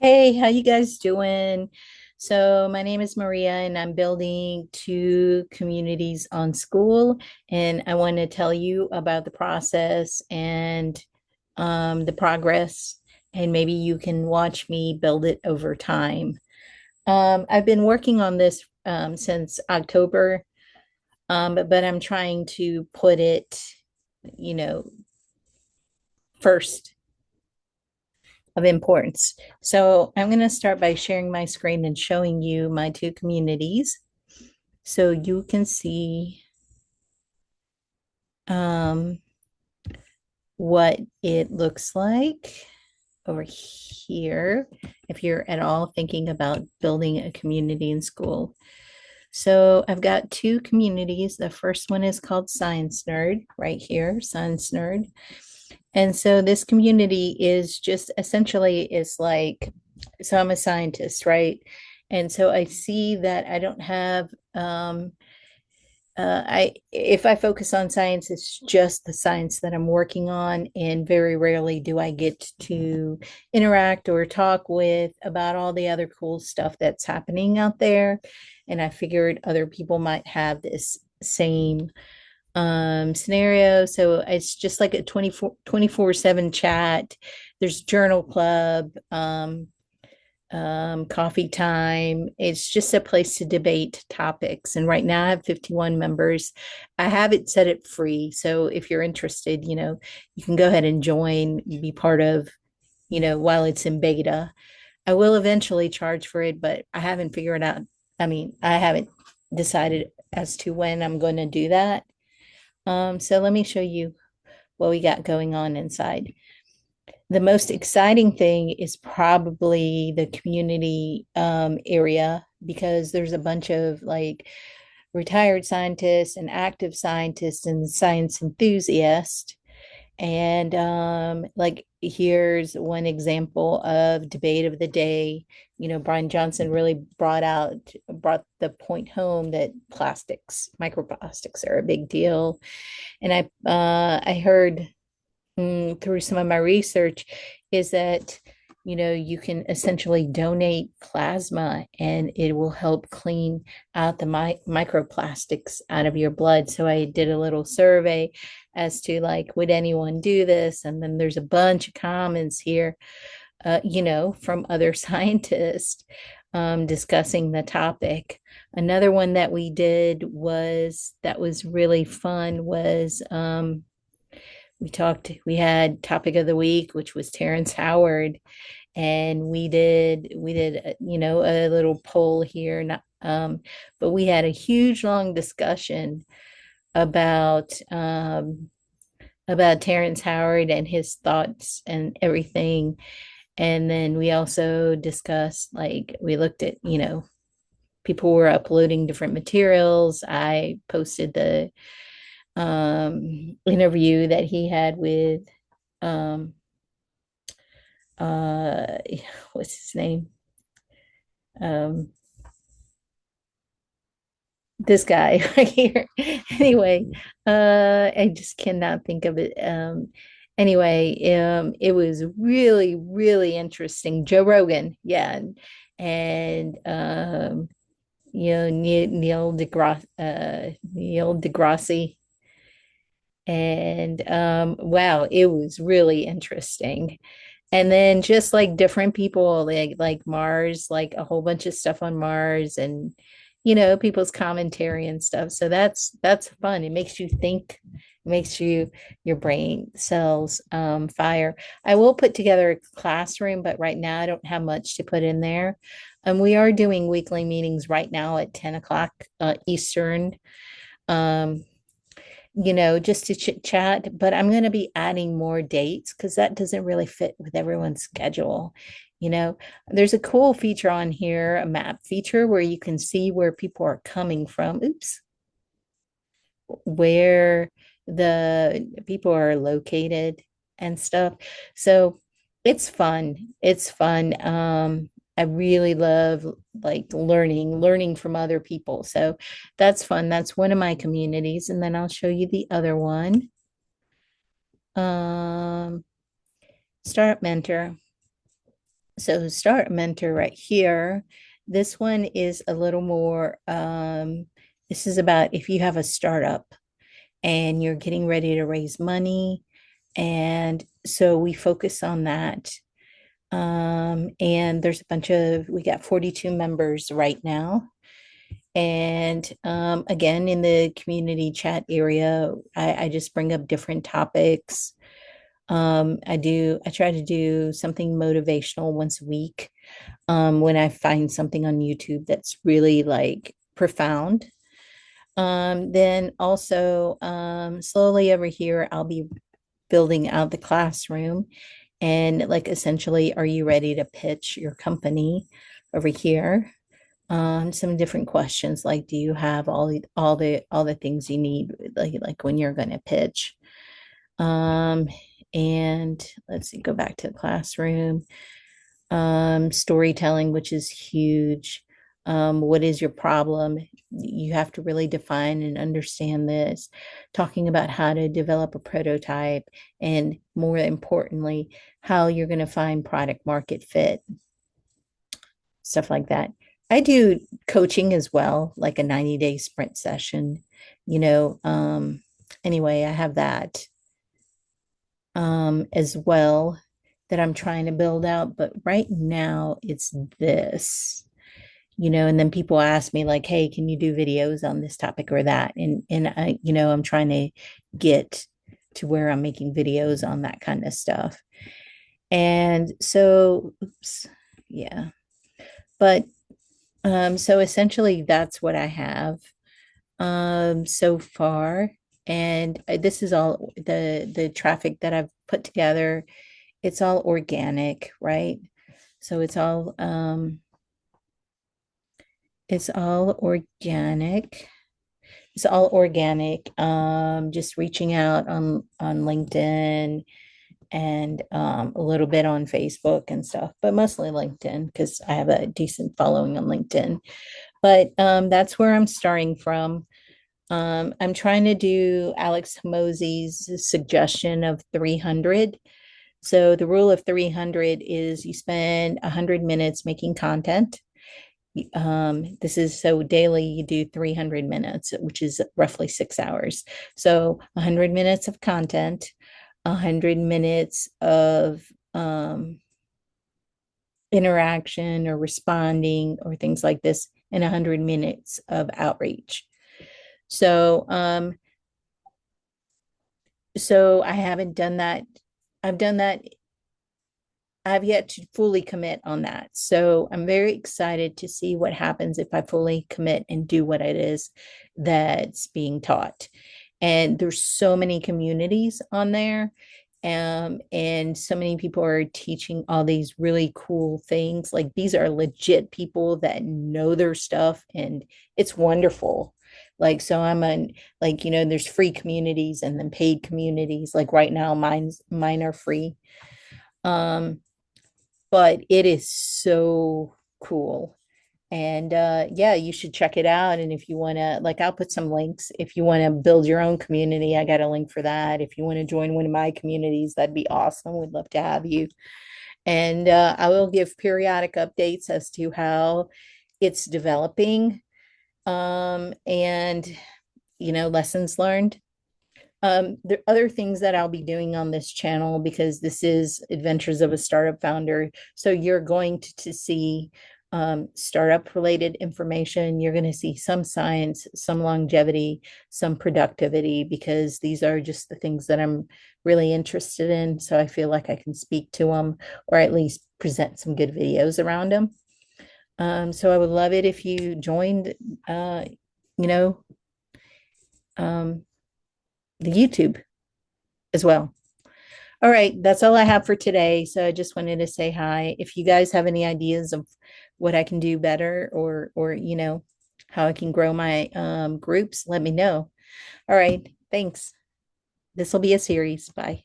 Hey, how you guys doing? So my name is Maria and I'm building two communities on Skool, and I want to tell you about the process and the progress, and maybe you can watch me build it over time. I've been working on this since October, but I'm trying to put it, you know, first of importance. So I'm going to start by sharing my screen and showing you my two communities so you can see um, what it looks like over here if you're at all thinking about building a community in school. So I've got two communities. The first one is called Science Nerd right here, Science Nerd. And so this community is just essentially is like, so I'm a scientist, right? And so I see that I don't have I if I focus on science, it's just the science that I'm working on, and very rarely do I get to interact or talk with about all the other cool stuff that's happening out there. And I figured other people might have this same scenario. So it's just like a 24/7 chat. There's journal club, coffee time. It's just a place to debate topics. And right now I have 51 members. I have it set it free. So if you're interested, you can go ahead and join, be part of, while it's in beta. I will eventually charge for it, but I haven't figured out. I mean, I haven't decided as to when I'm going to do that. So let me show you what we got going on inside. The most exciting thing is probably the community area, because there's a bunch of like retired scientists and active scientists and science enthusiasts. And like here's one example of debate of the day. Brian Johnson really brought the point home that microplastics are a big deal. And I heard through some of my research is that you can essentially donate plasma and it will help clean out the microplastics out of your blood. So I did a little survey as to like, would anyone do this? And then there's a bunch of comments here, from other scientists discussing the topic. Another one that we did that was really fun was we had topic of the week, which was Terrence Howard. And we did a little poll here, not, but we had a huge long discussion about Terrence Howard and his thoughts and everything. And then we also discussed, like, we looked at, people were uploading different materials. I posted the interview that he had with um uh what's his name, um this guy right here. Anyway, I just cannot think of it. Anyway, it was really really interesting. Joe Rogan, yeah. And Neil deGrasse. And wow, it was really interesting. And then just like different people, like Mars, like a whole bunch of stuff on Mars, and people's commentary and stuff. So that's fun. It makes you think, it makes your brain cells fire. I will put together a classroom, but right now I don't have much to put in there. We are doing weekly meetings right now at 10 o'clock Eastern. Um, just to chit chat, but I'm going to be adding more dates because that doesn't really fit with everyone's schedule. You know, there's a cool feature on here, a map feature where you can see where people are coming from. Oops, where the people are located and stuff. So it's fun. It's fun. I really love like learning from other people. So that's fun. That's one of my communities. And then I'll show you the other one. Um, Startup Mentor. So start a mentor right here. This one is a little more, this is about if you have a startup and you're getting ready to raise money. And so we focus on that. And there's a bunch of, we got 42 members right now. And again, in the community chat area, I just bring up different topics. I try to do something motivational once a week. When I find something on YouTube that's really like profound. Then also, slowly over here, I'll be building out the classroom and like essentially, are you ready to pitch your company over here? Some different questions like, do you have all the things you need like when you're going to pitch? Um, and let's see, go back to the classroom. Storytelling, which is huge. What is your problem? You have to really define and understand this. Talking about how to develop a prototype, and more importantly, how you're going to find product market fit, stuff like that. I do coaching as well, like a 90-day sprint session, you know. Anyway, I have that as well that I'm trying to build out. But right now it's this, and then people ask me like, hey, can you do videos on this topic or that? And I'm trying to get to where I'm making videos on that kind of stuff. And so, oops, yeah. But so essentially that's what I have so far. And this is all the traffic that I've put together. It's all organic, right? So it's all organic. It's all organic. Just reaching out on LinkedIn and a little bit on Facebook and stuff, but mostly LinkedIn because I have a decent following on LinkedIn. But that's where I'm starting from. I'm trying to do Alex Hormozi's suggestion of 300. So the rule of 300 is you spend 100 minutes making content. This is so daily you do 300 minutes, which is roughly 6 hours. So 100 minutes of content, 100 minutes of interaction or responding or things like this, and 100 minutes of outreach. So, so I haven't done that. I've done that. I've yet to fully commit on that. So I'm very excited to see what happens if I fully commit and do what it is that's being taught. And there's so many communities on there. And so many people are teaching all these really cool things. Like these are legit people that know their stuff, and it's wonderful. Like, so I'm on, like, there's free communities and then paid communities. Like right now, mine are free. Um, but it is so cool. And yeah, you should check it out. And if you want to, like, I'll put some links. If you want to build your own community, I got a link for that. If you want to join one of my communities, that'd be awesome. We'd love to have you. And I will give periodic updates as to how it's developing, and, lessons learned. The other things that I'll be doing on this channel, because this is Adventures of a Startup Founder. So you're going to see startup related information. You're going to see some science, some longevity, some productivity, because these are just the things that I'm really interested in. So I feel like I can speak to them, or at least present some good videos around them. So I would love it if you joined, you know, um, the YouTube as well. All right, that's all I have for today. So I just wanted to say hi. If you guys have any ideas of what I can do better, or how I can grow my groups, let me know. All right, thanks. This will be a series. Bye.